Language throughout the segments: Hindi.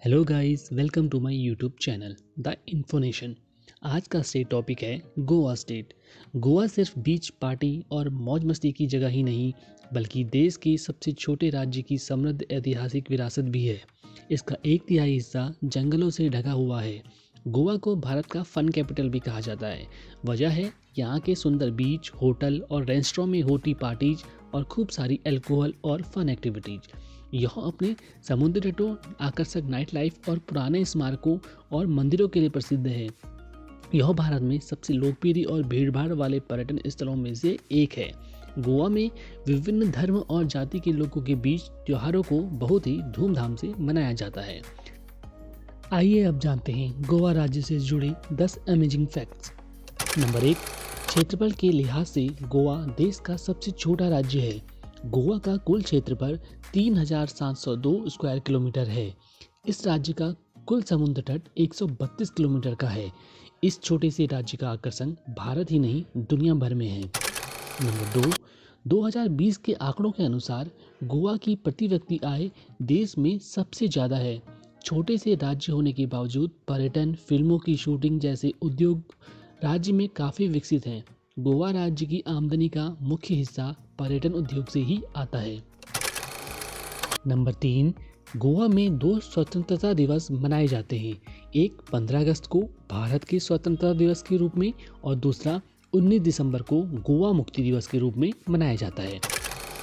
Hello guys, welcome to my YouTube channel the Infonation. आज का स्टेट टॉपिक है गोवा स्टेट। गोवा सिर्फ बीच पार्टी और मौज मस्ती की जगह ही नहीं, बल्कि देश के सबसे छोटे राज्य की समृद्ध ऐतिहासिक विरासत भी है। इसका एक तिहाई हिस्सा जंगलों से ढका हुआ है। गोवा को भारत का फन कैपिटल भी कहा जाता है। वजह है यहाँ के सुंदर बीच, होटल और रेस्टोरेंट में होती पार्टीज और खूब सारी अल्कोहल और फन एक्टिविटीज। यह अपने समुद्र तटों, आकर्षक नाइट लाइफ और पुराने स्मारकों और मंदिरों के लिए प्रसिद्ध है। यह भारत में सबसे लोकप्रिय और भीड़भाड़ वाले पर्यटन स्थलों में से एक है। गोवा में विभिन्न धर्म और जाति के लोगों के बीच त्योहारों को बहुत ही धूमधाम से मनाया जाता है। आइए अब जानते हैं गोवा राज्य से जुड़े 10 अमेजिंग फैक्ट्स। नंबर 1, क्षेत्रफल के लिहाज से गोवा देश का सबसे छोटा राज्य है। गोवा का कुल क्षेत्रफल 3,702 स्क्वायर किलोमीटर है। इस राज्य का कुल समुद्र तट 132 किलोमीटर का है। इस छोटे से राज्य का आकर्षण भारत ही नहीं दुनिया भर में है। नंबर 2, 2020 के आंकड़ों के अनुसार गोवा की प्रति व्यक्ति आय देश में सबसे ज़्यादा है। छोटे से राज्य होने के बावजूद पर्यटन, फिल्मों की शूटिंग जैसे उद्योग राज्य में काफ़ी विकसित हैं। गोवा राज्य की आमदनी का मुख्य हिस्सा पर्यटन उद्योग से ही आता है। नंबर 3, गोवा में 2 स्वतंत्रता दिवस मनाए जाते हैं। एक 15 अगस्त को भारत के स्वतंत्रता दिवस के रूप में और दूसरा 19 दिसंबर को गोवा मुक्ति दिवस के रूप में मनाया जाता है।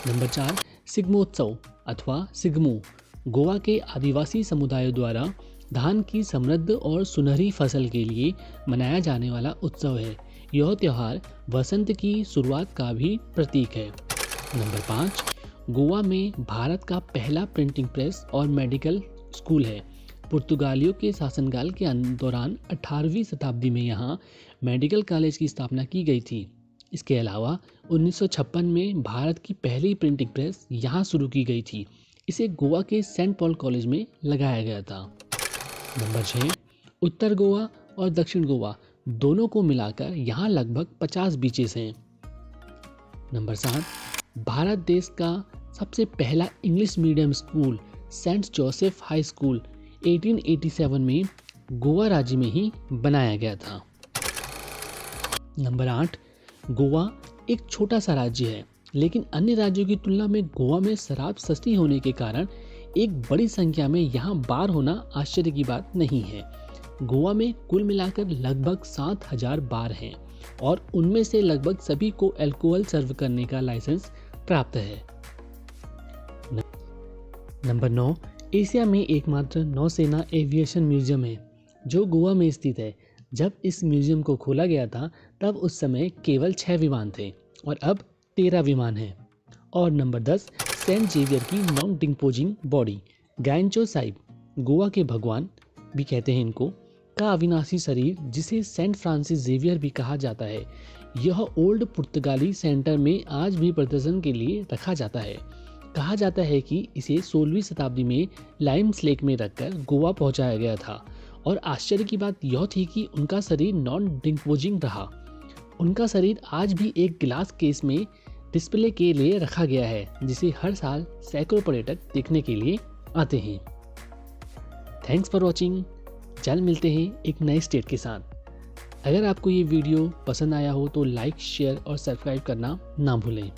नंबर 4, सिग्मोत्सव अथवा सिग्मो गोवा के आदिवासी समुदायों द्वारा धान की समृद्ध और सुनहरी फसल के लिए मनाया जाने वाला उत्सव है। यह त्यौहार वसंत की शुरुआत का भी प्रतीक है। नंबर 5, गोवा में भारत का पहला प्रिंटिंग प्रेस और मेडिकल स्कूल है। पुर्तगालियों के शासनकाल के दौरान 18वीं शताब्दी में यहाँ मेडिकल कॉलेज की स्थापना की गई थी। इसके अलावा 1956 में भारत की पहली प्रिंटिंग प्रेस यहाँ शुरू की गई थी। इसे गोवा के सेंट पॉल कॉलेज में लगाया गया था। नंबर 6, उत्तर गोवा और दक्षिण गोवा दोनों को मिलाकर यहाँ लगभग 50 बीचेस हैं। नंबर 7, भारत देश का सबसे पहला English medium school Saint Joseph High School 1887 में गोवा राज्य में ही बनाया गया था। नंबर 8, गोवा एक छोटा सा राज्य है, लेकिन अन्य राज्यों की तुलना में गोवा में शराब सस्ती होने के कारण एक बड़ी संख्या में यहाँ बार होना आश्चर्य की बात नहीं है। गोवा में कुल मिलाकर लगभग 7,000 बार हैं और उनमें से लगभग सभी को अल्कोहल सर्व करने का लाइसेंस प्राप्त है। नंबर 9, एशिया में एकमात्र नौसेना एविएशन म्यूजियम है जो गोवा में स्थित है। जब इस म्यूजियम को खोला गया था तब उस समय केवल 6 विमान थे और अब 13 विमान हैं। और नंबर 10, सेंट जेवियर की non decomposing body Goencho Sahib, Goa के भगवान भी कहते हैं इनको, का अविनाशी शरीर जिसे सेंट फ्रांसिस जेवियर भी कहा जाता है, यह ओल्ड पुर्तगाली सेंटर में आज भी प्रदर्शन के लिए रखा जाता है। कहा जाता है कि इसे 16वीं शताब्दी में लाइम्स लेक में रखकर गोवा पहुंचाया गया था और आश्चर्य की बात यह थी कि उनका शरीर नॉन डिकम्पोजिंग रहा। उनका शरीर आज भी एक गिलास केस में डिस्प्ले के लिए रखा गया है, जिसे हर साल सैकड़ों पर्यटक देखने के लिए आते हैं। Thanks for watching. जल्द मिलते हैं एक नए स्टेट के साथ। अगर आपको ये वीडियो पसंद आया हो तो लाइक, शेयर और सब्सक्राइब करना ना भूलें।